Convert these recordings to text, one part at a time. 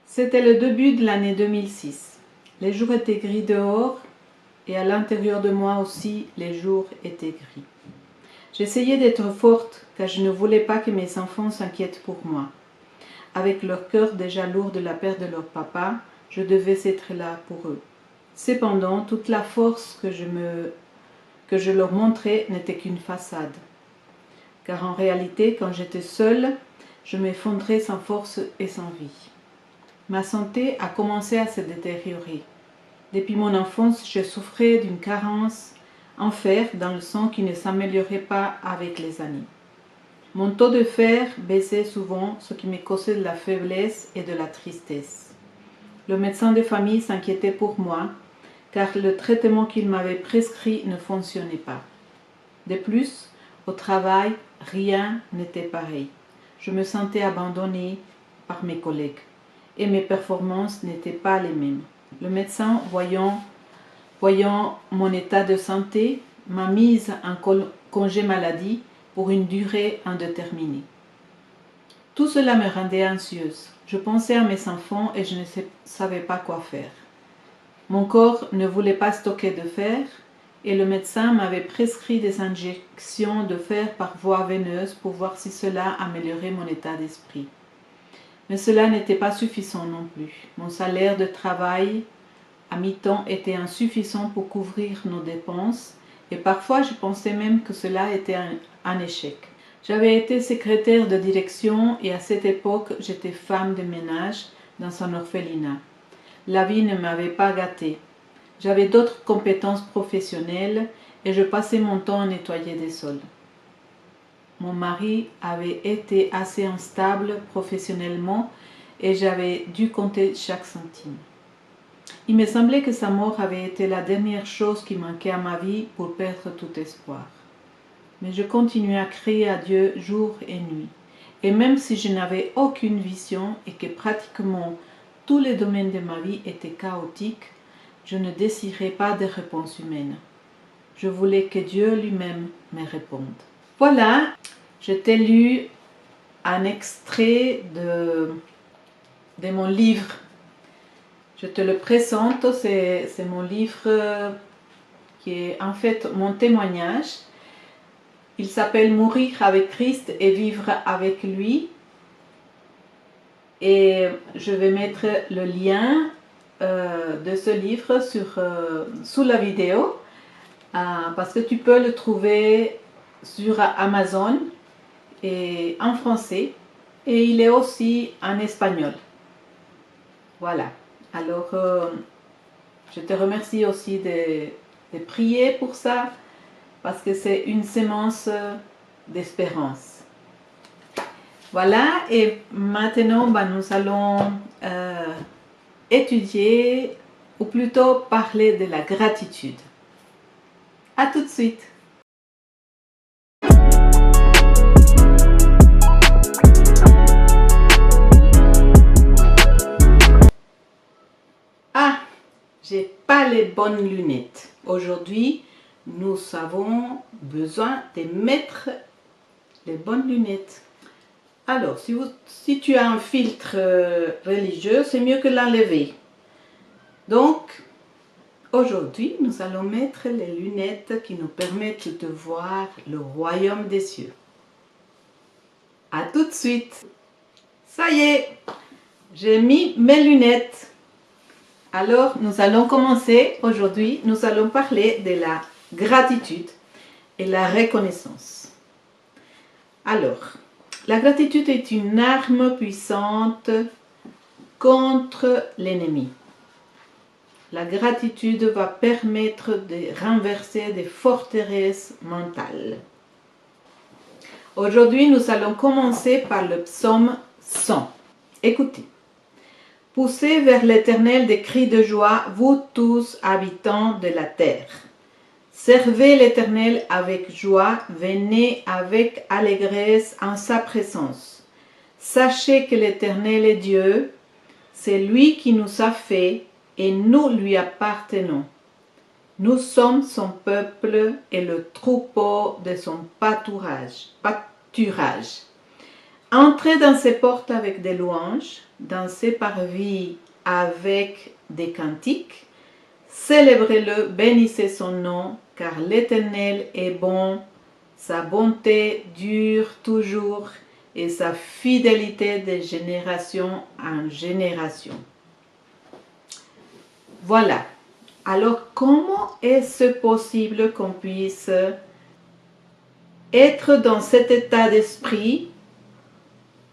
C'était le début de l'année 2006. Les jours étaient gris dehors et à l'intérieur de moi aussi, les jours étaient gris. J'essayais d'être forte car je ne voulais pas que mes enfants s'inquiètent pour moi. Avec leur cœur déjà lourd de la perte de leur papa, je devais être là pour eux. Cependant, toute la force que je leur montrais n'était qu'une façade. Car en réalité, quand j'étais seule, je m'effondrais sans force et sans vie. Ma santé a commencé à se détériorer. Depuis mon enfance, je souffrais d'une carence en fer dans le sang qui ne s'améliorait pas avec les années. Mon taux de fer baissait souvent, ce qui me causait de la faiblesse et de la tristesse. Le médecin de famille s'inquiétait pour moi, car le traitement qu'il m'avait prescrit ne fonctionnait pas. De plus, au travail, rien n'était pareil. Je me sentais abandonnée par mes collègues et mes performances n'étaient pas les mêmes. Le médecin, voyant mon état de santé, m'a mise en congé maladie pour une durée indéterminée. Tout cela me rendait anxieuse. Je pensais à mes enfants et je ne savais pas quoi faire. Mon corps ne voulait pas stocker de fer et le médecin m'avait prescrit des injections de fer par voie veineuse pour voir si cela améliorait mon état d'esprit. Mais cela n'était pas suffisant non plus. Mon salaire de travail à mi-temps était insuffisant pour couvrir nos dépenses et parfois je pensais même que cela était un échec. J'avais été secrétaire de direction et à cette époque j'étais femme de ménage dans un orphelinat. La vie ne m'avait pas gâtée. J'avais d'autres compétences professionnelles et je passais mon temps à nettoyer des sols. Mon mari avait été assez instable professionnellement et j'avais dû compter chaque centime. Il me semblait que sa mort avait été la dernière chose qui manquait à ma vie pour perdre tout espoir. Mais je continuais à crier à Dieu jour et nuit. Et même si je n'avais aucune vision et que pratiquement tous les domaines de ma vie étaient chaotiques, je ne désirais pas de réponse humaine. Je voulais que Dieu lui-même me réponde. Voilà, je t'ai lu un extrait de mon livre. Je te le présente, c'est mon livre qui est en fait mon témoignage. Il s'appelle Mourir avec Christ et vivre avec lui. Et je vais mettre le lien de ce livre sous la vidéo parce que tu peux le trouver sur Amazon et en français et il est aussi en espagnol. Voilà. Alors, je te remercie aussi de prier pour ça parce que c'est une sémence d'espérance. Voilà, et maintenant, nous allons étudier, ou plutôt parler de la gratitude. À tout de suite! Ah, j'ai pas les bonnes lunettes. Aujourd'hui, nous avons besoin de mettre les bonnes lunettes. Alors, si tu as un filtre religieux, c'est mieux que l'enlever. Donc, aujourd'hui, nous allons mettre les lunettes qui nous permettent de voir le royaume des cieux. À tout de suite. Ça y est, j'ai mis mes lunettes. Alors, nous allons commencer aujourd'hui. Nous allons parler de la gratitude et la reconnaissance. Alors, la gratitude est une arme puissante contre l'ennemi. La gratitude va permettre de renverser des forteresses mentales. Aujourd'hui, nous allons commencer par le psaume 100. Écoutez. Poussez vers l'Éternel des cris de joie, vous tous habitants de la terre. Servez l'Éternel avec joie, venez avec allégresse en sa présence. Sachez que l'Éternel est Dieu, c'est lui qui nous a fait et nous lui appartenons. Nous sommes son peuple et le troupeau de son pâturage. Entrez dans ses portes avec des louanges, dansez parvis avec des cantiques, célébrez-le, bénissez son nom, car l'Éternel est bon, sa bonté dure toujours et sa fidélité de génération en génération. Voilà. Alors, comment est-ce possible qu'on puisse être dans cet état d'esprit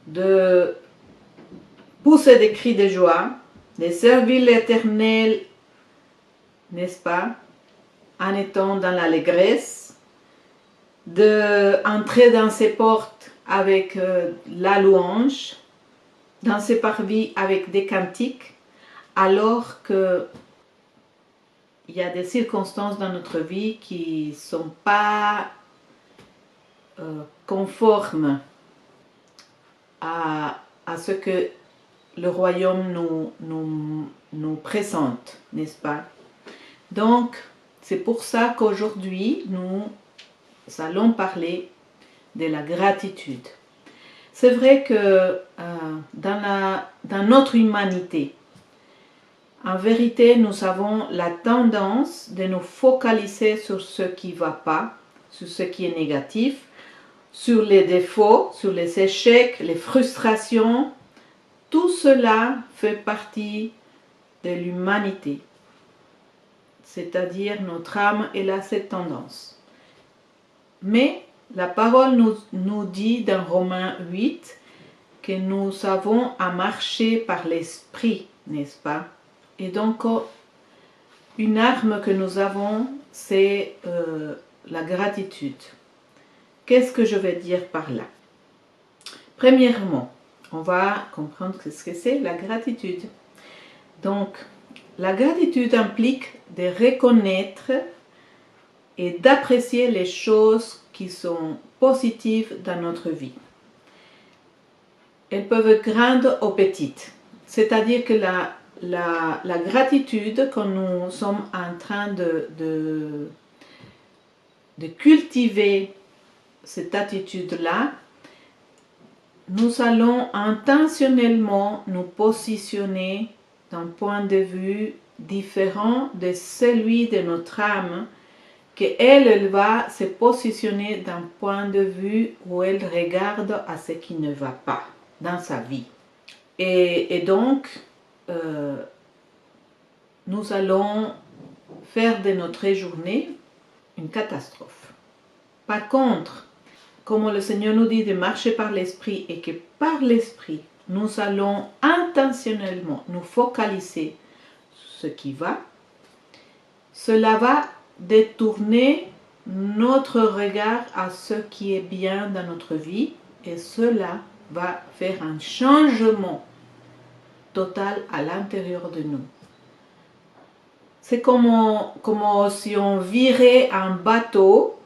de pousser des cris de joie, de servir l'Éternel, n'est-ce pas, en étant dans l'allégresse, d'entrer dans ses portes avec la louange, dans ses parvis avec des cantiques, alors que il y a des circonstances dans notre vie qui ne sont pas conformes à ce que le royaume nous présente, n'est-ce pas? Donc, c'est pour ça qu'aujourd'hui, nous allons parler de la gratitude. C'est vrai que dans notre humanité, en vérité, nous avons la tendance de nous focaliser sur ce qui ne va pas, sur ce qui est négatif, sur les défauts, sur les échecs, les frustrations. Tout cela fait partie de l'humanité. C'est-à-dire notre âme, elle a cette tendance. Mais la parole nous dit dans Romains 8 que nous avons à marcher par l'esprit, n'est-ce pas? Et donc, une arme que nous avons, c'est la gratitude. Qu'est-ce que je vais dire par là? Premièrement, on va comprendre ce que c'est la gratitude. Donc, la gratitude implique de reconnaître et d'apprécier les choses qui sont positives dans notre vie. Elles peuvent être grandes ou petites. C'est-à-dire que la gratitude, quand nous sommes en train de cultiver cette attitude-là, nous allons intentionnellement nous positionner d'un point de vue différent de celui de notre âme, qu'elle va se positionner d'un point de vue où elle regarde à ce qui ne va pas dans sa vie. Et donc, nous allons faire de notre journée une catastrophe. Par contre, comme le Seigneur nous dit de marcher par l'Esprit et que par l'Esprit, nous allons intentionnellement nous focaliser sur ce qui va, cela va détourner notre regard à ce qui est bien dans notre vie et cela va faire un changement total à l'intérieur de nous. C'est comme si on virait un bateau.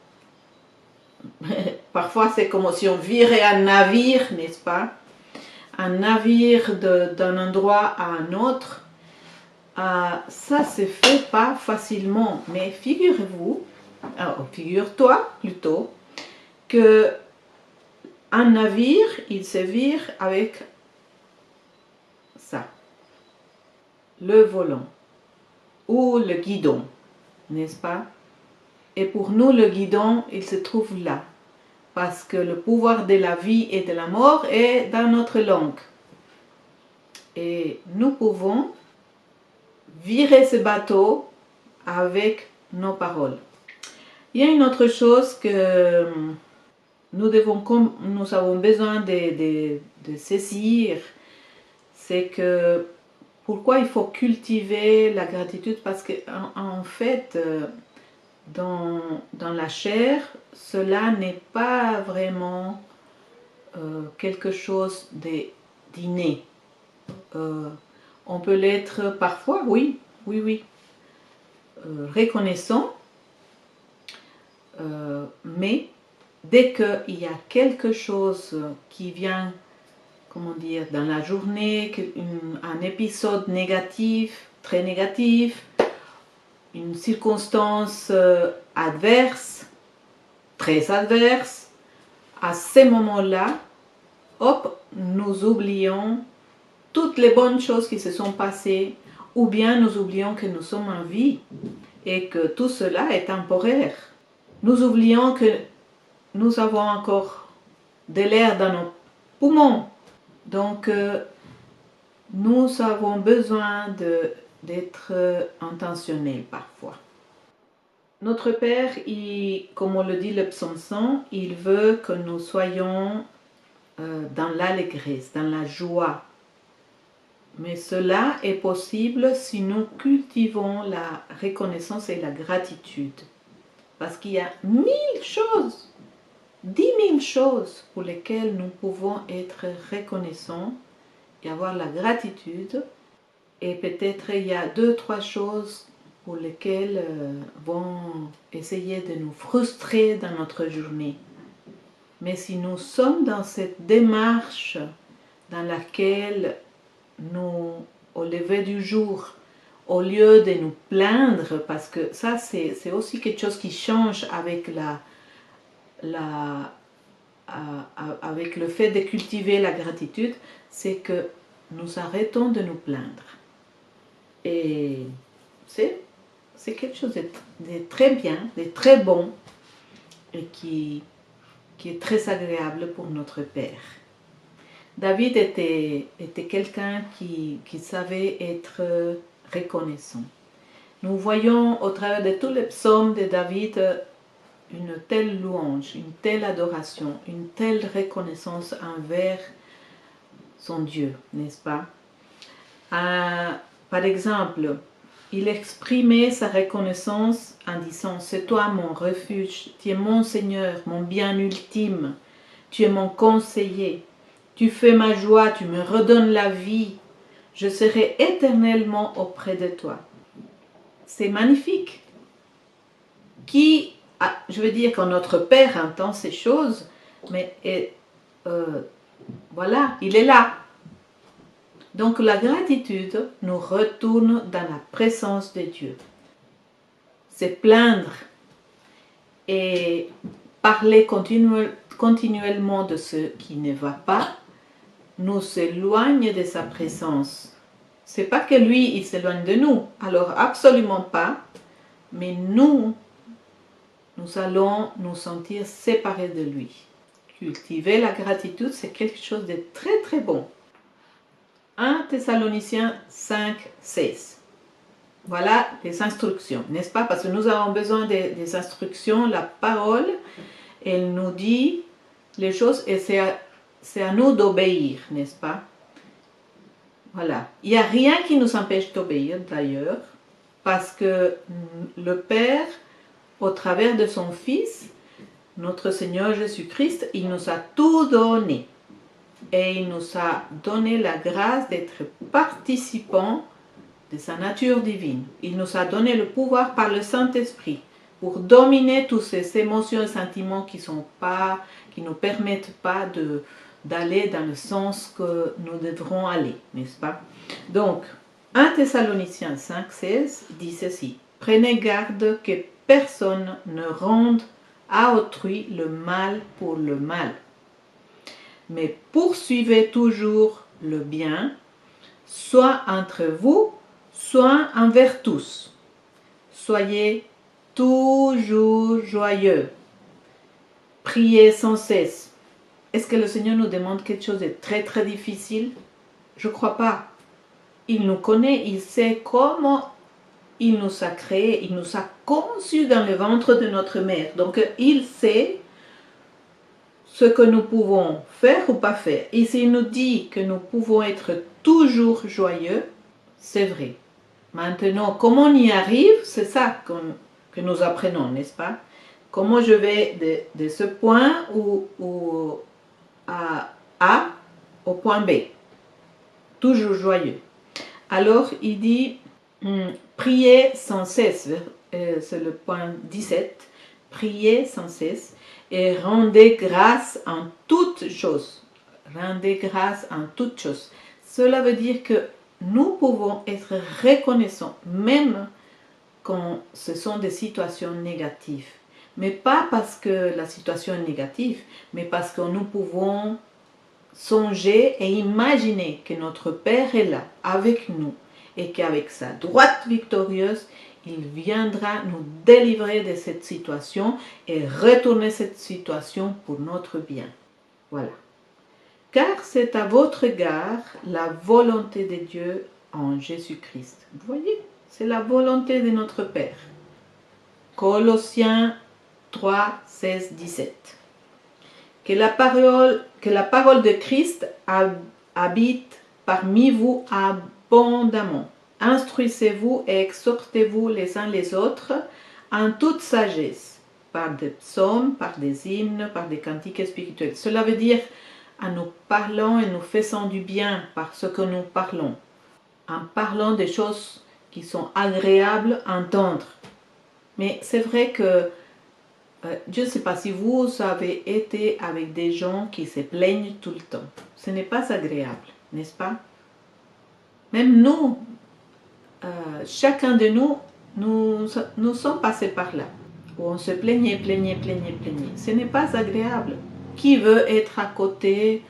Parfois c'est comme si on virait un navire, n'est-ce pas? Un navire d'un endroit à un autre. Ça se fait pas facilement, mais figure-toi plutôt que un navire, il se vire avec ça, le volant ou le guidon, n'est-ce pas? Et pour nous, le guidon, il se trouve là, parce que le pouvoir de la vie et de la mort est dans notre langue. Et nous pouvons virer ce bateau avec nos paroles. Il y a une autre chose que nous avons besoin de saisir, c'est que pourquoi il faut cultiver la gratitude, parce que en fait, dans la chair, cela n'est pas vraiment quelque chose d'inné. On peut l'être parfois, oui, reconnaissant, mais dès qu'il y a quelque chose qui vient, comment dire, dans la journée, un épisode négatif, très négatif, une circonstance adverse, très adverse, à ces moments-là, hop, nous oublions toutes les bonnes choses qui se sont passées, ou bien nous oublions que nous sommes en vie et que tout cela est temporaire. Nous oublions que nous avons encore de l'air dans nos poumons. Donc, nous avons besoin d'être intentionnels parfois. Notre Père, comme on le dit le psaume 100, il veut que nous soyons dans l'allégresse, dans la joie. Mais cela est possible si nous cultivons la reconnaissance et la gratitude. Parce qu'il y a 1000 choses, 10 000 choses pour lesquelles nous pouvons être reconnaissants et avoir la gratitude. Et peut-être il y a 2-3 choses pour lesquelles vont essayer de nous frustrer dans notre journée. Mais si nous sommes dans cette démarche dans laquelle nous, au lever du jour, au lieu de nous plaindre, parce que ça c'est aussi quelque chose qui change avec avec le fait de cultiver la gratitude, c'est que nous arrêtons de nous plaindre. Et c'est quelque chose de très bien, de très bon, et qui est très agréable pour notre Père. David était quelqu'un qui savait être reconnaissant. Nous voyons au travers de tous les psaumes de David une telle louange, une telle adoration, une telle reconnaissance envers son Dieu, n'est-ce pas? Par exemple, il exprimait sa reconnaissance en disant « C'est toi mon refuge, tu es mon Seigneur, mon bien ultime, tu es mon conseiller, tu fais ma joie, tu me redonnes la vie, je serai éternellement auprès de toi. » C'est magnifique. Je veux dire que notre Père entend ces choses, mais voilà, il est là. Donc la gratitude nous retourne dans la présence de Dieu. C'est plaindre et parler continuellement de ce qui ne va pas, nous éloigne de sa présence. C'est pas que lui, il s'éloigne de nous, alors absolument pas, mais nous allons nous sentir séparés de lui. Cultiver la gratitude, c'est quelque chose de très très bon. 1 Thessaloniciens 5, 16. Voilà les instructions, n'est-ce pas? Parce que nous avons besoin des instructions, la parole, elle nous dit les choses et c'est à nous d'obéir, n'est-ce pas? Voilà. Il n'y a rien qui nous empêche d'obéir d'ailleurs, parce que le Père, au travers de son Fils, notre Seigneur Jésus-Christ, il nous a tout donné. Et il nous a donné la grâce d'être participants de sa nature divine. Il nous a donné le pouvoir par le Saint-Esprit pour dominer toutes ces émotions et sentiments qui ne nous permettent pas d'aller dans le sens que nous devrons aller, n'est-ce pas? Donc, 1 Thessaloniciens 5, 16 dit ceci: « Prenez garde que personne ne rende à autrui le mal pour le mal. Mais poursuivez toujours le bien, soit entre vous, soit envers tous. Soyez toujours joyeux. Priez sans cesse. » Est-ce que le Seigneur nous demande quelque chose de très très difficile? Je ne crois pas. Il nous connaît, il sait comment il nous a créés, il nous a conçus dans le ventre de notre mère. Donc il sait ce que nous pouvons faire ou pas faire. Et s'il nous dit que nous pouvons être toujours joyeux, c'est vrai. Maintenant, comment on y arrive, c'est ça que nous apprenons, n'est-ce pas? Comment je vais de ce point à A au point B. Toujours joyeux. Alors, il dit, priez sans cesse, c'est le point 17, priez sans cesse et rendez grâce en toutes choses. Rendez grâce en toutes choses. Cela veut dire que nous pouvons être reconnaissants, même quand ce sont des situations négatives. Mais pas parce que la situation est négative, mais parce que nous pouvons songer et imaginer que notre Père est là avec nous et qu'avec sa droite victorieuse, il viendra nous délivrer de cette situation et retourner cette situation pour notre bien. Voilà. Car c'est à votre égard la volonté de Dieu en Jésus-Christ. Vous voyez, c'est la volonté de notre Père. Colossiens 3, 16, 17. Que la parole de Christ habite parmi vous abondamment. Instruisez-vous et exhortez-vous les uns les autres en toute sagesse, par des psaumes, par des hymnes, par des cantiques spirituels. Cela veut dire en nous parlant et nous faisant du bien par ce que nous parlons, en parlant des choses qui sont agréables à entendre. Mais c'est vrai que je ne sais pas si vous avez été avec des gens qui se plaignent tout le temps. Ce n'est pas agréable, n'est-ce pas? Même nous, chacun de nous, nous sommes passés par là, où on se plaignait. Ce n'est pas agréable. Qui veut être à côté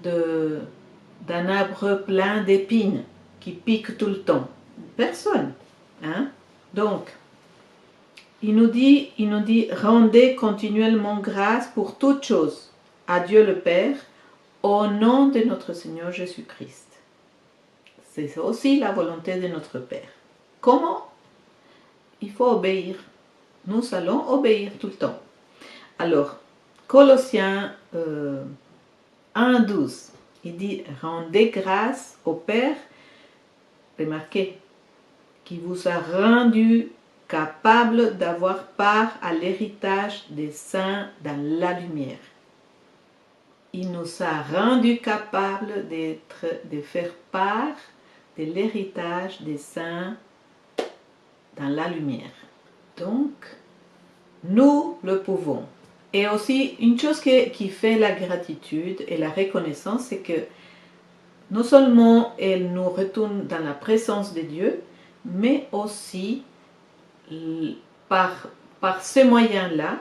d'un arbre plein d'épines qui pique tout le temps? Personne. Hein? Donc, il nous dit, rendez continuellement grâce pour toutes choses à Dieu le Père, au nom de notre Seigneur Jésus-Christ. C'est aussi la volonté de notre Père. Comment? Il faut obéir. Nous allons obéir tout le temps. Alors, Colossiens 1, 12, il dit, rendez grâce au Père, remarquez, qui vous a rendu capable d'avoir part à l'héritage des saints dans la lumière. Il nous a rendus capables de faire part de l'héritage des saints dans la lumière. Donc, nous le pouvons. Et aussi, une chose qui fait la gratitude et la reconnaissance, c'est que non seulement elle nous retourne dans la présence de Dieu, mais aussi par ce moyen-là,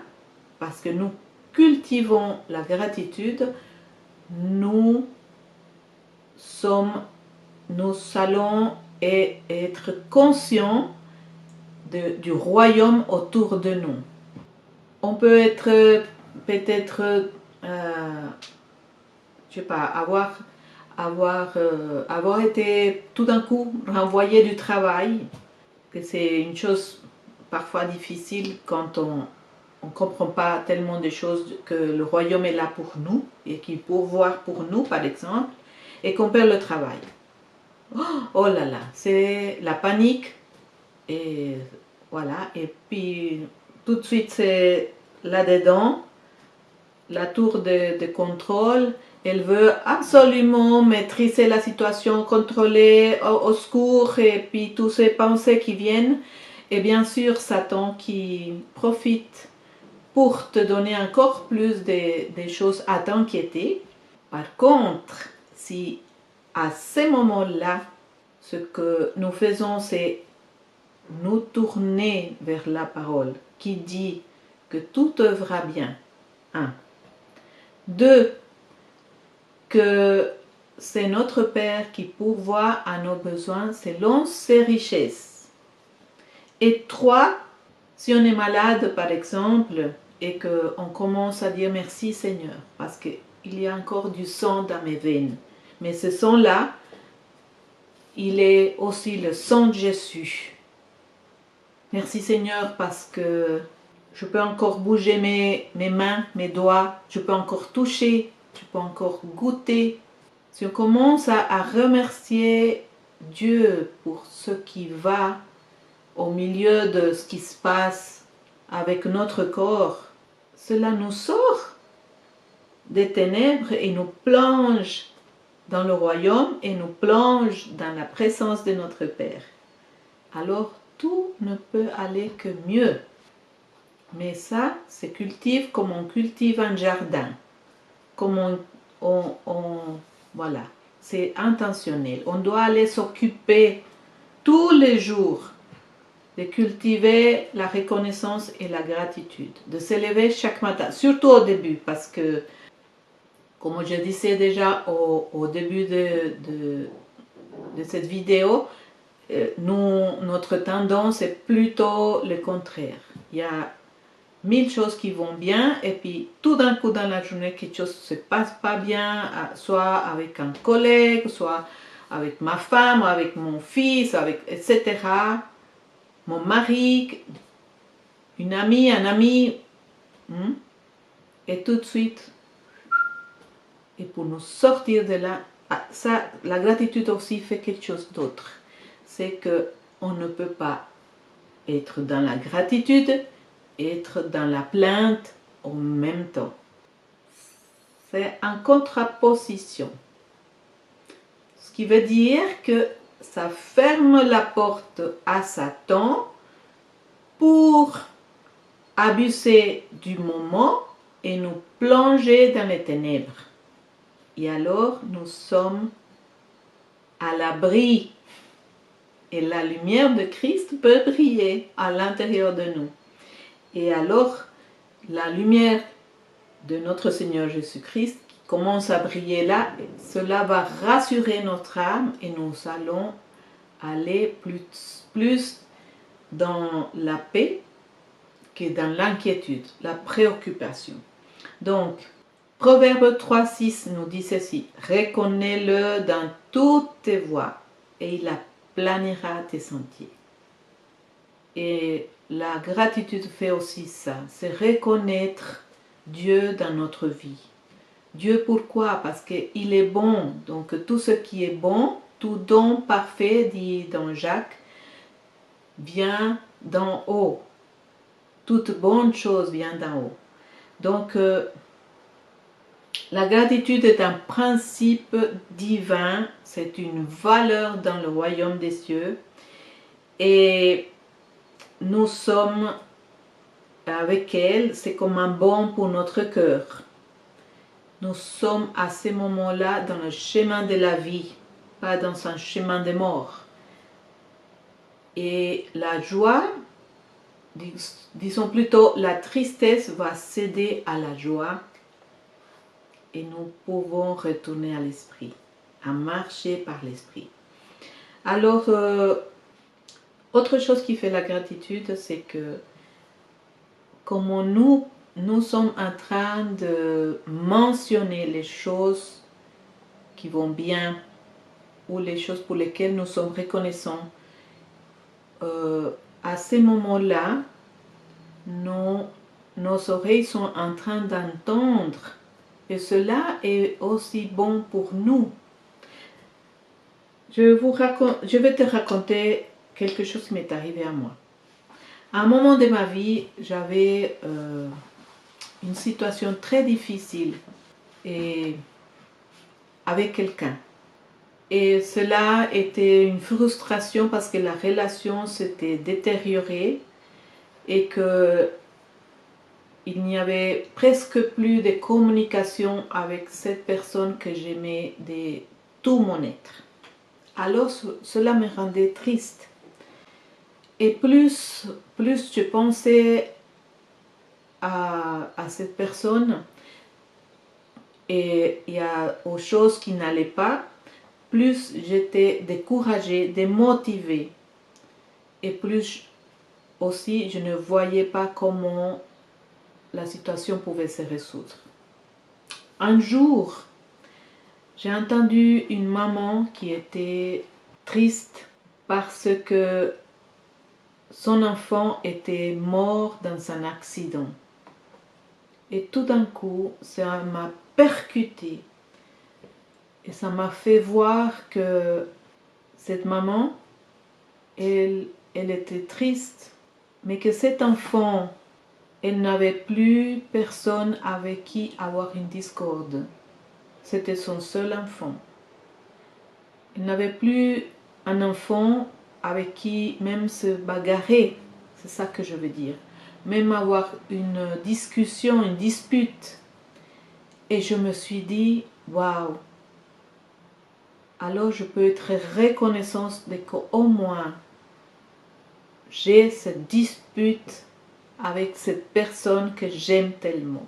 parce que nous cultivons la gratitude, nous allons être conscients du royaume autour de nous. On peut être peut-être, je sais pas, avoir été tout d'un coup renvoyé du travail, que c'est une chose parfois difficile quand on ne comprend pas tellement de choses, que le royaume est là pour nous et qu'il pourvoit pour nous, par exemple, et qu'on perd le travail. Oh là là, c'est la panique, et voilà, et puis tout de suite c'est là-dedans, la tour de contrôle, elle veut absolument maîtriser la situation, contrôler, au secours, et puis toutes ces pensées qui viennent, et bien sûr Satan qui profite pour te donner encore plus de choses à t'inquiéter. Par contre, si à ces moments-là, ce que nous faisons, c'est nous tourner vers la parole qui dit que tout œuvra bien. 1. 2. Que c'est notre Père qui pourvoit à nos besoins selon ses richesses. Et 3. Si on est malade, par exemple, et qu'on commence à dire merci Seigneur, parce qu'il y a encore du sang dans mes veines. Mais ce sang-là, il est aussi le sang de Jésus. Merci Seigneur parce que je peux encore bouger mes mains, mes doigts, je peux encore toucher, je peux encore goûter. Si on commence à remercier Dieu pour ce qui va au milieu de ce qui se passe avec notre corps, cela nous sort des ténèbres et nous plonge dans le royaume et nous plonge dans la présence de notre Père. Alors tout ne peut aller que mieux. Mais ça, c'est cultive comme on cultive un jardin. Comme voilà, c'est intentionnel. On doit aller s'occuper tous les jours de cultiver la reconnaissance et la gratitude, de s'élever chaque matin, surtout au début, parce que Comme je disais déjà au début de cette vidéo, notre tendance est plutôt le contraire. Il y a 1000 choses qui vont bien et puis tout d'un coup dans la journée quelque chose ne se passe pas bien, soit avec un collègue, soit avec ma femme, avec mon fils, etc. Mon mari, une amie, un ami, et tout de suite, et pour nous sortir de là, ça, la gratitude aussi fait quelque chose d'autre. C'est que on ne peut pas être dans la gratitude, être dans la plainte en même temps. C'est en contraposition. Ce qui veut dire que ça ferme la porte à Satan pour abuser du moment et nous plonger dans les ténèbres. Et alors nous sommes à l'abri et la lumière de Christ peut briller à l'intérieur de nous. Et alors la lumière de notre Seigneur Jésus-Christ qui commence à briller là, cela va rassurer notre âme et nous allons aller plus dans la paix que dans l'inquiétude, la préoccupation. Donc, Proverbe 3,6 nous dit ceci: reconnais-le dans toutes tes voies et il aplanira tes sentiers. Et la gratitude fait aussi ça, c'est reconnaître Dieu dans notre vie. Dieu, pourquoi? Parce qu'il est bon. Donc tout ce qui est bon, tout don parfait, dit dans Jacques, vient d'en haut. Toute bonne chose vient d'en haut. Donc la gratitude est un principe divin, c'est une valeur dans le royaume des cieux. Et nous sommes avec elle, c'est comme un baume pour notre cœur. Nous sommes à ce moment-là dans le chemin de la vie, pas dans un chemin de mort. Et la joie, disons plutôt la tristesse va céder à la joie et nous pouvons retourner à l'esprit, à marcher par l'esprit. Alors, autre chose qui fait la gratitude, c'est que comme nous sommes en train de mentionner les choses qui vont bien ou les choses pour lesquelles nous sommes reconnaissants, à ces moments-là, nos oreilles sont en train d'entendre et cela est aussi bon pour nous. Je vais te raconter quelque chose qui m'est arrivé à moi. À un moment de ma vie, j'avais une situation très difficile et avec quelqu'un. Et cela était une frustration parce que la relation s'était détériorée et que il n'y avait presque plus de communication avec cette personne que j'aimais de tout mon être. Alors cela me rendait triste. Et plus je pensais à cette personne et aux choses qui n'allaient pas, plus j'étais découragée, démotivée. Et plus aussi je ne voyais pas comment la situation pouvait se résoudre. Un jour, j'ai entendu une maman qui était triste parce que son enfant était mort dans un accident. Et tout d'un coup, ça m'a percuté. Et ça m'a fait voir que cette maman, elle était triste, mais que cet enfant, elle n'avait plus personne avec qui avoir une discorde. C'était son seul enfant. Elle n'avait plus un enfant avec qui même se bagarrer, c'est ça que je veux dire. Même avoir une discussion, une dispute. Et je me suis dit, waouh, alors je peux être reconnaissante de qu'au moins j'ai cette dispute avec cette personne que j'aime tellement.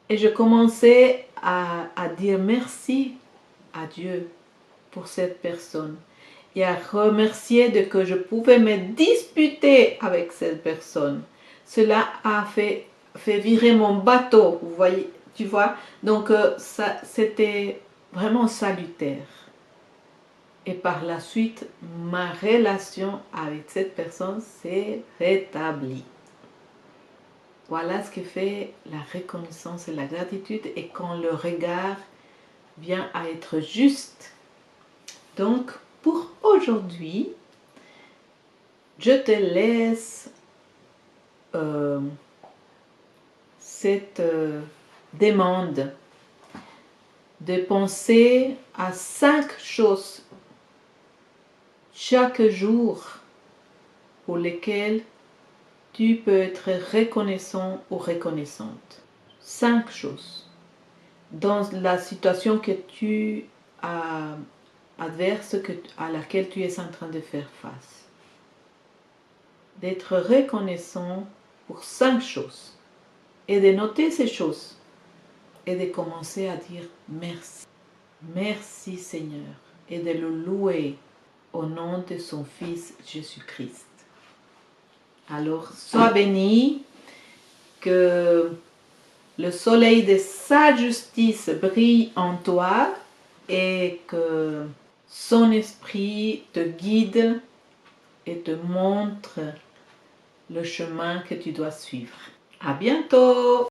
Et je commençais à dire merci à Dieu pour cette personne et à remercier de que je pouvais me disputer avec cette personne. Cela a fait virer mon bateau, vous voyez, tu vois. Donc ça, c'était vraiment salutaire. Et par la suite, ma relation avec cette personne s'est rétablie. Voilà ce que fait la reconnaissance et la gratitude, et quand le regard vient à être juste. Donc, pour aujourd'hui, je te laisse cette demande de penser à 5 choses chaque jour pour lesquelles tu peux être reconnaissant ou reconnaissante. 5 choses. Dans la situation que tu as adverse à laquelle tu es en train de faire face. D'être reconnaissant pour 5 choses et de noter ces choses et de commencer à dire merci. Merci Seigneur, et de le louer au nom de son Fils Jésus-Christ. Alors, sois béni, que le soleil de sa justice brille en toi et que son esprit te guide et te montre le chemin que tu dois suivre. À bientôt!